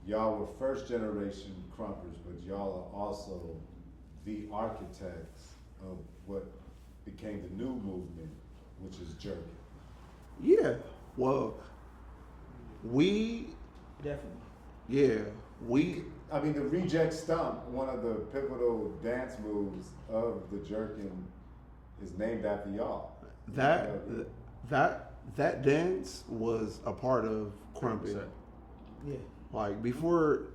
y'all were first generation Krumpers, but y'all are also the architects of what became the new movement, which is Jerkin. Yeah. Well, we Definitely. yeah we I mean, the reject stomp, one of the pivotal dance moves of the Jerkin, is named after y'all. that that dance was a part of Crumpet. Yeah. Like before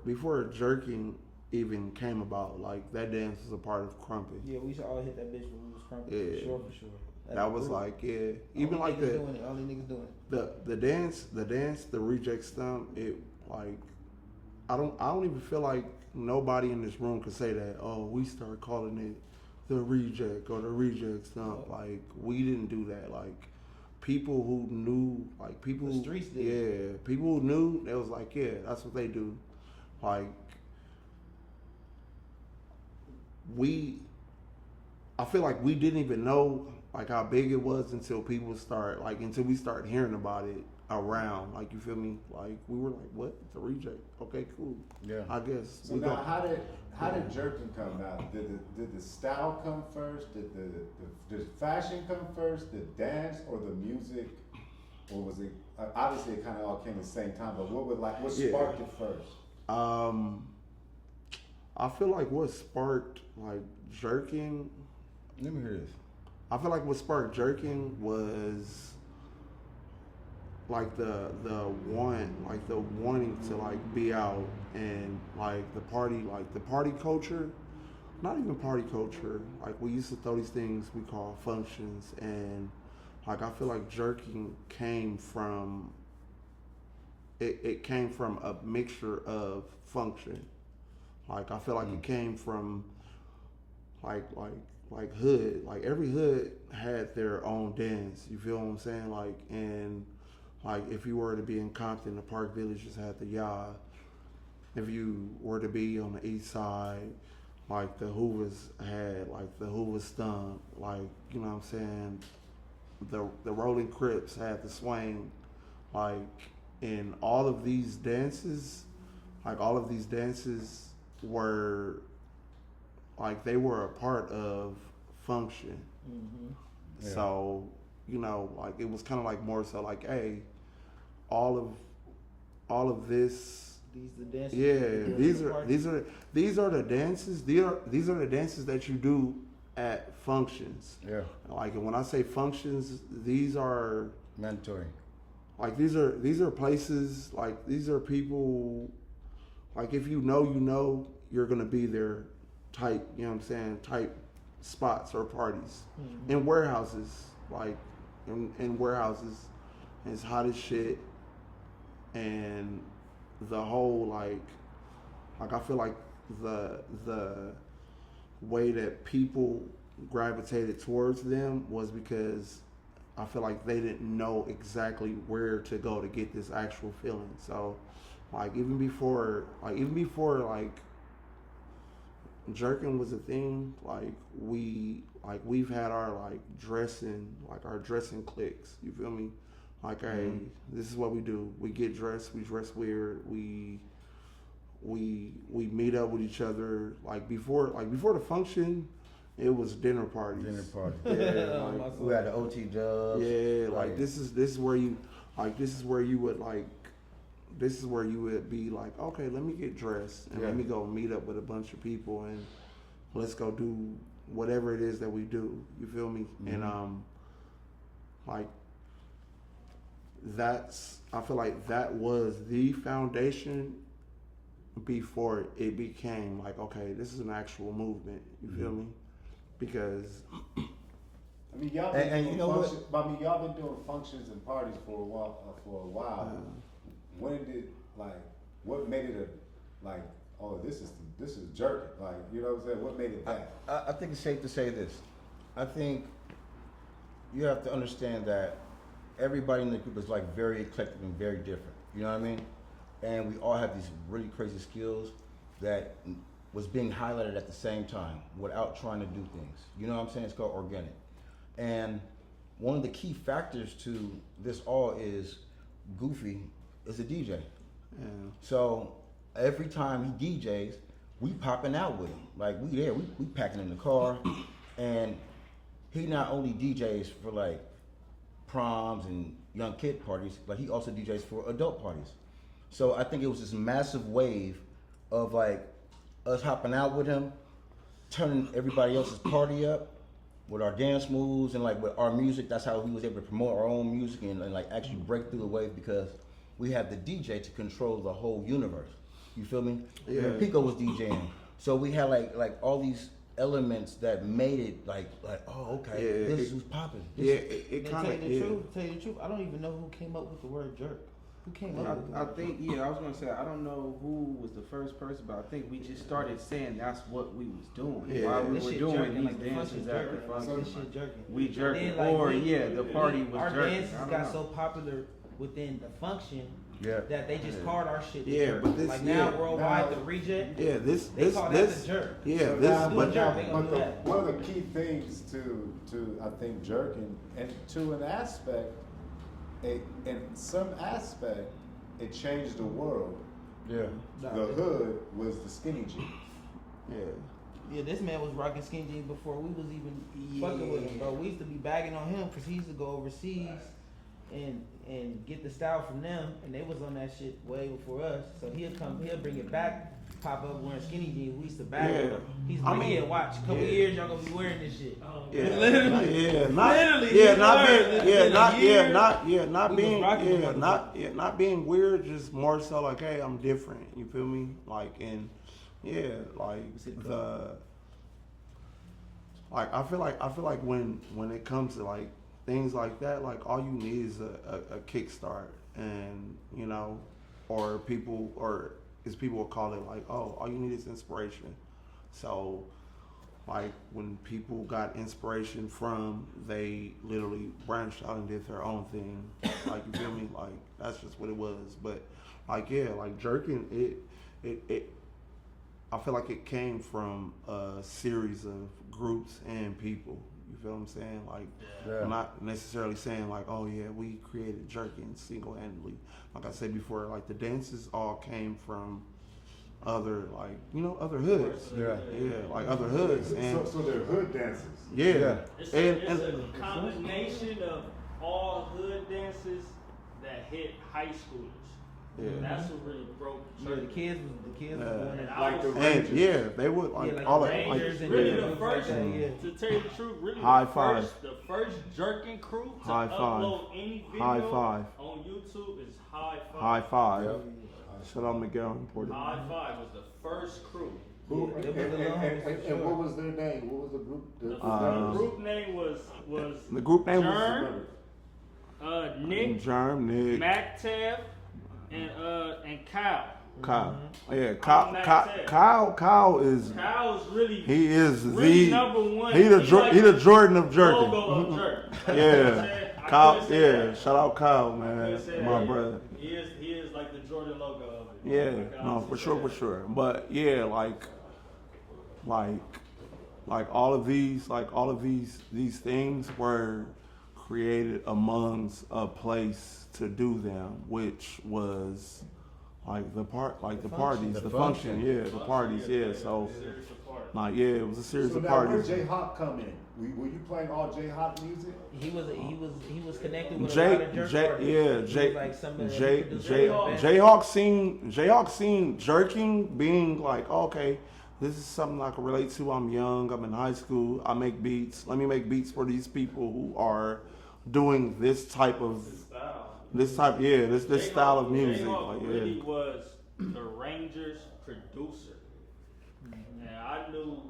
jerking even came about, like that dance was a part of Crumpet. Yeah, we used to all hit that bitch when we was crumping. Yeah. For sure. That was like even only like niggas doing it. Only niggas doing it. the reject stomp. It like I don't even feel like nobody in this room could say that. Oh, we start calling it the reject or the reject stomp. Oh. Like we didn't do that. Like people who knew, like people, The streets did. yeah, people who knew. They was like, yeah, that's what they do. Like I feel like we didn't even know like how big it was until we start hearing about it around. Like you feel me? Like we were like, what? It's a reject. Okay, cool. Yeah. I guess. So now, how did Jerkin come out? Did the style come first? Did the fashion come first? The dance or the music, or was it obviously it kind of all came at the same time? But what sparked it first? I feel like what sparked like jerking. Let me hear this. I feel like what sparked jerking was like the wanting to like be out and like the party culture, not even party culture. Like we used to throw these things we call functions, and like I feel like jerking came from it came from a mixture of function. Like I feel like it came from like hood. Like every hood had their own dance. You feel what I'm saying? Like and like if you were to be in Compton, the Park Village just had the Yah. If you were to be on the east side, like the Hoovers had like the Hoover Stomp. Like, you know what I'm saying? The Rolling Crips had the Swing. Like in all of these dances were like they were a part of function. Mm-hmm. Yeah. So, you know, like it was kind of like more so like, hey, all of this. These the dances. Yeah, these are the dances. These are the dances that you do at functions. Yeah. Like when I say functions, these are Mandatory. like these are places, like these are people. Like if you know you're gonna be there type, you know what I'm saying, type spots or parties. Mm-hmm. In warehouses, like in warehouses, it's hot as shit, and the whole like I feel like the way that people gravitated towards them was because I feel like they didn't know exactly where to go to get this actual feeling. So like even before jerking was a thing, we've had our our dressing cliques. You feel me? Like, hey, this is what we do. We get dressed. We dress weird. We meet up with each other. Like before the function, it was dinner parties. Dinner party. Yeah, like, We had the OT dubs. yeah, like this is where you would be like, okay, let me get dressed and let me go meet up with a bunch of people and let's go do whatever it is that we do. You feel me? Mm-hmm. And like I feel like that was the foundation before it became like, okay, this is an actual movement. You feel me? Because I mean, y'all been doing y'all been doing functions and parties for a while. When did what made it this is jerking? Like, you know what I'm saying? What made it that? I think it's safe to say this. I think you have to understand that everybody in the group is like very eclectic and very different. You know what I mean? And we all have these really crazy skills that was being highlighted at the same time without trying to do things. You know what I'm saying? It's called organic. And one of the key factors to this all is Goofy is a DJ. yeah. So every time he DJs, we popping out with him. Like we there, we packing in the car, and he not only DJs for like proms and young kid parties, like he also DJs for adult parties. So I think it was this massive wave of like us hopping out with him, turning everybody else's party up with our dance moves and like with our music. That's how we was able to promote our own music and like actually break through the wave because we had the DJ to control the whole universe. You feel me? Yeah. And Pico was DJing, so we had like all these elements that made it like oh okay, Yeah, this was popping. Yeah, it To kind tell of you the truth, tell you the truth, I don't even know who came up with the word jerk. Who came up with the I word think, yeah, I was gonna say I don't know who was the first person, but I think we just started saying that's what we was doing. Yeah. While we This were shit doing jerking, these like the dances fucking after jerking, like funk, this shit jerking. we jerking, Then, like, or the party was our jerking. dances I don't got know. so popular within the function Yeah. that they just called our shit the Yeah, jerk. but this- like now yeah. worldwide Now- the reject, yeah, they call that the jerk. Yeah, So this, now- but jerk, now- they gonna but do that. one of the key things to I think jerking, and to an aspect, in some aspect, it changed the world. Yeah. Nah, The hood was the skinny jeans. yeah. Yeah, this man was rocking skinny jeans before we was even fucking with him, bro. We used to be bagging on him because he used to go overseas and get the style from them, and they was on that shit way before us. So he'll bring it back, pop up wearing skinny jeans. We used to bag with him. He's I like, mean, yeah, watch, a couple yeah. years y'all gonna be wearing this shit. Yeah, Literally. yeah, not, Literally, yeah, you not learn being, that yeah, in a not, year, yeah, not, yeah, not we being, was rocking yeah, the not being weird, just more so like, hey, I'm different. You feel me? Like, and yeah, like I feel like when it comes to like things like that, like all you need is a kickstart, and you know, or people will call it like, oh, all you need is inspiration. So like when people got inspiration from, they literally branched out and did their own thing. Like, you feel me? Like that's just what it was. But like, yeah, like Jerkin, it I feel like it came from a series of groups and people. You feel what I'm saying? Like, Yeah. I'm not necessarily saying like, oh yeah, we created Jerkin single-handedly. Like I said before, like the dances all came from other, like, you know, other hoods. Yeah. Yeah, like other hoods. And So they're hood dances. yeah. It's And a combination of all hood dances that hit high schoolers. yeah. That's what really broke Yeah, the Jerkin. kids was Yeah. doing it. Like the And Rangers. yeah, they would like, Yeah, like all the that, like, Rangers and Really yeah. the first, Yeah. to tell you the truth, really High the five. first Jerkin crew to High five. upload any video High five. on YouTube is High Five. High five. Yep. Shout out Miguel important. High Five was the first crew. Who, Yeah, and, they was alone, for and sure. what was their name? What was the group? The group name was The group name Germ, Nick, Germ, Nick, MacTev, and Kyle. Kyle. Yeah, Mac Ted. Kyle is Kyle's really he is really the number one. he the He's like he the Jordan of Jerkin. logo of Jerkin. Like, you know what I'm Yeah, saying? I Kyle. couldn't say Yeah, that. shout out Kyle, I man, couldn't say my that. brother. He is like the Jordan logo of it. Yeah, Like, I no, honestly for say sure, that. for sure. But yeah, like all of these things were created amongst a place to do them, which was like the parties, the function, yeah, the parties, yeah. So Serious apart. like, yeah, it was a series So of now where parties. J Hawk come in? Were you playing all J Hawk music? He was connected with a lot of jerk artists. He was like some of the producers of the Jayhawk seen jerking being like, okay, this is something I can relate to. I'm young, I'm in high school, I make beats. Let me make beats for these people who are doing this type of this style of music. J-Hawk Like, really yeah. was the Rangers producer. And I knew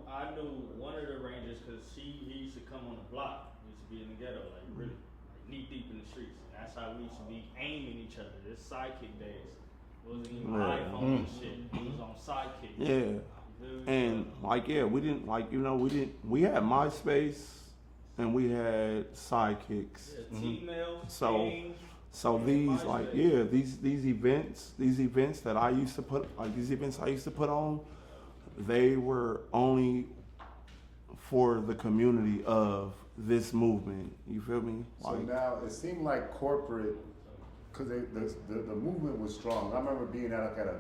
one of the Rangers because he used to come on the block. He used to be in the ghetto, like really, like knee deep in the streets. And that's how we used to be aiming each other. This sidekick days. It wasn't even Yeah. iPhone and shit. It was on sidekick. Yeah. And like, yeah, we had MySpace and we had Sidekicks. Yeah, T-mail, So- Kings, So these like, yeah, these events that I used to put on, they were only for the community of this movement. You feel me? So now it seemed like corporate, because the movement was strong. I remember being at like at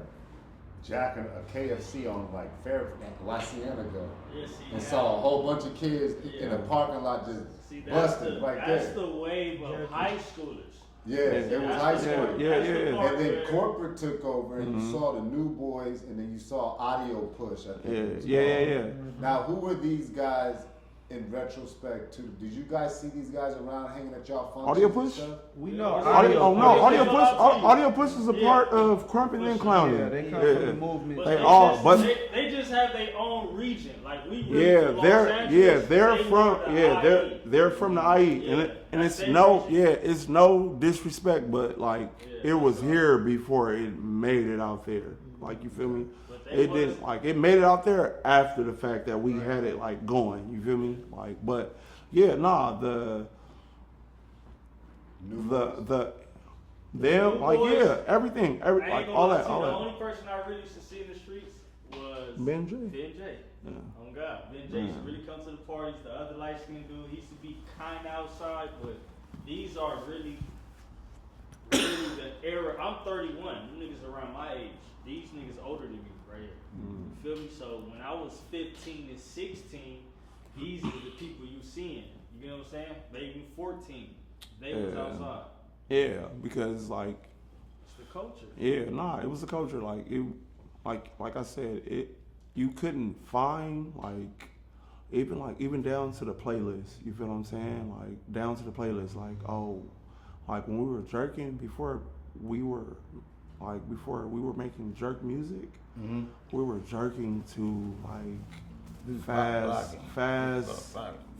jacking a KFC on like Fairfield. Lyciana go Yeah, see, and that- saw a whole bunch of kids in Yeah. a parking lot just See, that's busted the, right that's there. the wave of Jerkin. high schoolers. Yeah, it was That's high the school. part- Yeah, that's the yeah. part And then where- corporate took over, and you saw the new boys, and then you saw audio push. I think it was Yeah, called. yeah. Now, who were these guys in retrospect too? Did you guys see these guys around hanging at y'all functions? Audio and push? stuff? We Yeah, know. Audio, oh no, Audio audio push. push. Audio push is a Yeah. part of Krump and then Push, clowning. Yeah, they come Yeah. from the movement. But They they all- just, but- they just have their own region. Like we really Yeah, from Los they're Angeles, they're they from from the IE. they're from the IE, and Yeah. it's They no region. it's no disrespect, but like Yeah. it was here before it made it out there. Like you feel me? But they It didn't was- like it made it out there after the fact that we had it like going. You feel me? Like, but yeah, nah, New boys. them New like boys, yeah, everything, I ain't like gonna all lie that, to you, all the that. only person I really used to see in the streets was Ben J. Ben J. Yeah. Oh God, Ben J used to really come to the parties. The other light skinned dude, he used to be kind outside, but these are really the era. I'm 31. Them niggas around my age. These niggas older than me, right here. You feel me? So when I was 15 and 16, these are the people you seeing. You know what I'm saying? Maybe 14. They was Yeah. outside. Yeah, because like It's the culture. yeah, nah, it was a culture. Like it, like I said, it you couldn't find even down to the playlist. You feel what I'm saying? Like down to the playlist. Like like when we were jerking before we were making jerk music, Mm-hmm. we were jerking to like Blocking.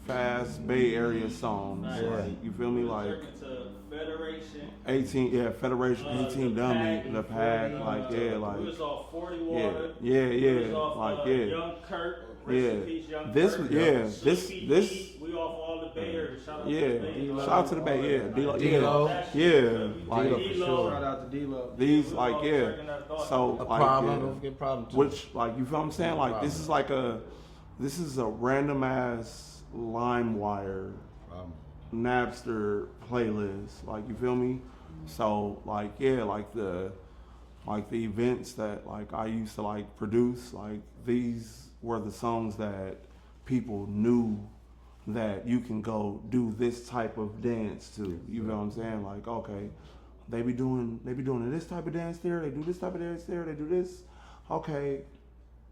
fast Bay Area songs. Nice. Like you feel me? We was Like jerking to Federation. 18, yeah, Federation, 18 the dummy, Pack, the pack, 40, like yeah, like we was off 40 yeah, water. yeah, We was yeah, off, like Young yeah, Kurt. Rest in yeah. peace, Young This Kurt. was yeah, Sleepy this Pete, we off all the Bay Area. Shout out to the yeah. Bay. Shout out to the Bay, yeah, D-Lo, yeah, D-Lo. yeah, like D-Lo for sure. Shout out to D-Lo. these We like all yeah. jerking that thought. So A like problem, yeah. don't forget problem too. Which like you feel what I'm saying? Like this is like this is a random ass LimeWire Napster playlist. Like you feel me? So like yeah, like the events that like I used to like produce, like these were the songs that people knew that you can go do this type of dance to. You know what I'm saying? Like okay, they be doing this type of dance there, they do this type of dance there, they do this. Okay,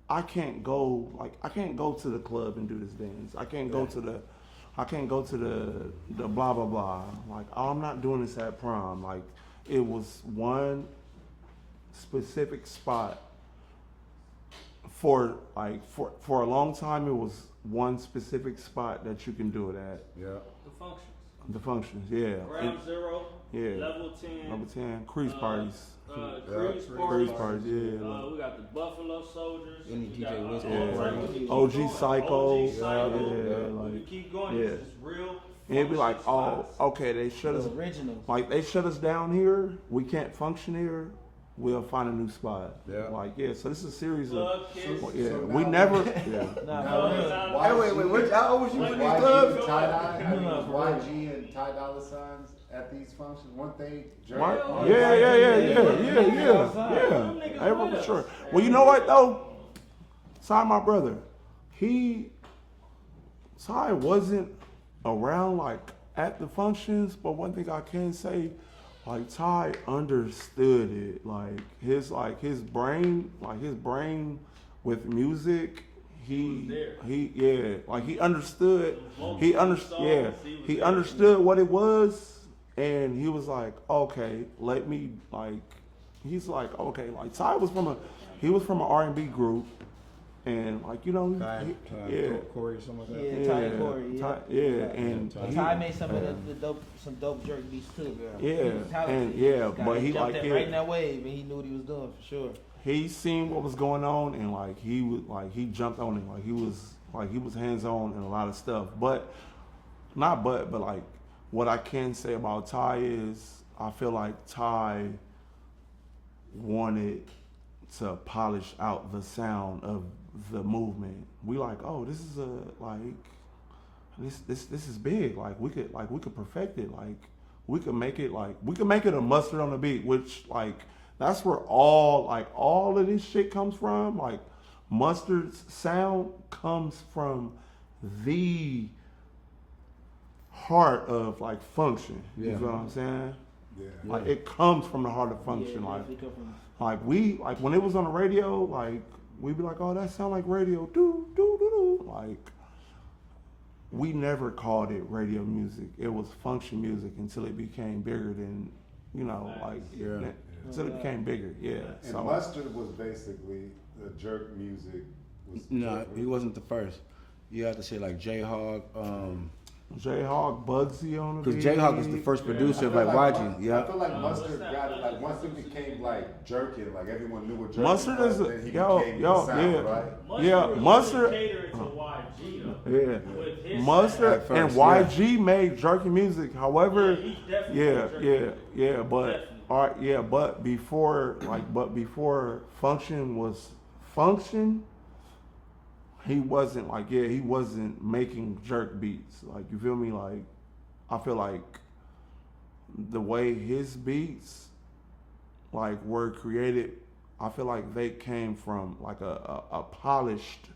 I can't go to the club and do this dance. I can't go to the blah blah blah. Like I'm not doing this at prom. Like it was one specific spot for a long time. It was one specific spot that you can do it at. Yeah. The functions. The functions, yeah. Ground Zero. Yeah. Level 10. Number 10, cruise parties. Cruise Cruise parties. parties, yeah. We got the Buffalo Soldiers. Any we DJ got, Wiz Yeah. we keep OG going. Psycho. OG Psycho. Yeah, We like, keep going. yeah. This is real. And it'd be like, function oh, spots. okay, they shut us. The originals. Like they shut us down here. We can't function here. We'll find a new spot. Yeah. Like yeah. So this is a series of. Plug Kiss. Well, yeah. So we now- never. Yeah. Nah, Now, for real. Nah, YG how old was you What in YG these YG clubs? and tie-dye, I mean, No, was for real. YG and Ty Dolla Signs at these functions? Weren't they jerking? Why- Hell Yeah, yeah. yeah. Them niggas Hey, with for us. sure. Well, you know what though? Ty, my brother, Ty wasn't around like at the functions, but one thing I can say, like Ty understood it. Like his brain with music. He understood. He understood what it was, and he was like, okay, let me like. He's like, okay, like Ty was from an R&B group, and like Corey or something like that. Yeah, Ty and Corey. Yeah. Ty, and Ty. Ty made some of some dope jerk beats too. Yeah, Tyler, and he he jumped like in right in that wave, and he knew what he was doing for sure. he seen what was going on, and like he jumped on it, like he was hands on in a lot of stuff, but like what I can say about Ty is I feel like Ty wanted to polish out the sound of the movement. We like, oh, this is this is big. Like we could perfect it. Like we could make it a mustard on the beat, which like That's where all of this shit comes from. Like Mustard's sound comes from the heart of like function. You Yeah. feel what I'm saying? Yeah. Like it comes from the heart of function. Yeah, Like definitely come from- like when it was on the radio, like we'd be like, oh, that sound like radio. Do do do do. Like we never called it radio music. It was function music until it became bigger than, you know, like Yeah. until it became bigger. Yeah. And So Mustard was basically the jerk music. Was No, he wasn't the first. You have to say like J-Hog, J-Hawk, Bugsy on the because beat. J-Hog was the first producer of like YG. I Yeah. feel like Mustard that? got it. Like once it became like Jerkin, like everyone knew what Jerkin Mustard was. is then he yo, became yo, the sound, yeah. right? Yeah, Mustard- catered to YG though. Yeah. With his Mustard At first, and yeah. YG made jerky music. However, Yeah, he definitely yeah, made jerky yeah, music. yeah, but Definitely. all right, yeah, but before function was function, he wasn't like he wasn't making jerk beats. Like you feel me? Like I feel like the way his beats like were created, I feel like they came from like a polished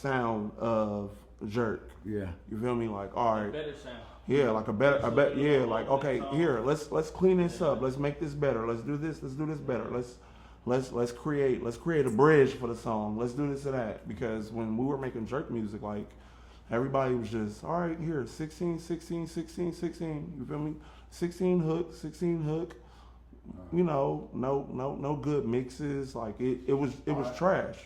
sound of jerk. Yeah. You feel me? Like all right, Better sound. yeah, like I bet, yeah, like okay, here, let's clean this up, let's make this better, let's do this better, let's create a bridge for the song, let's do this or that. Because when we were making jerk music, like everybody was just all right, here, 16, 16, 16, 16. You feel me? 16 hook. You know, no good mixes. Like it was trash.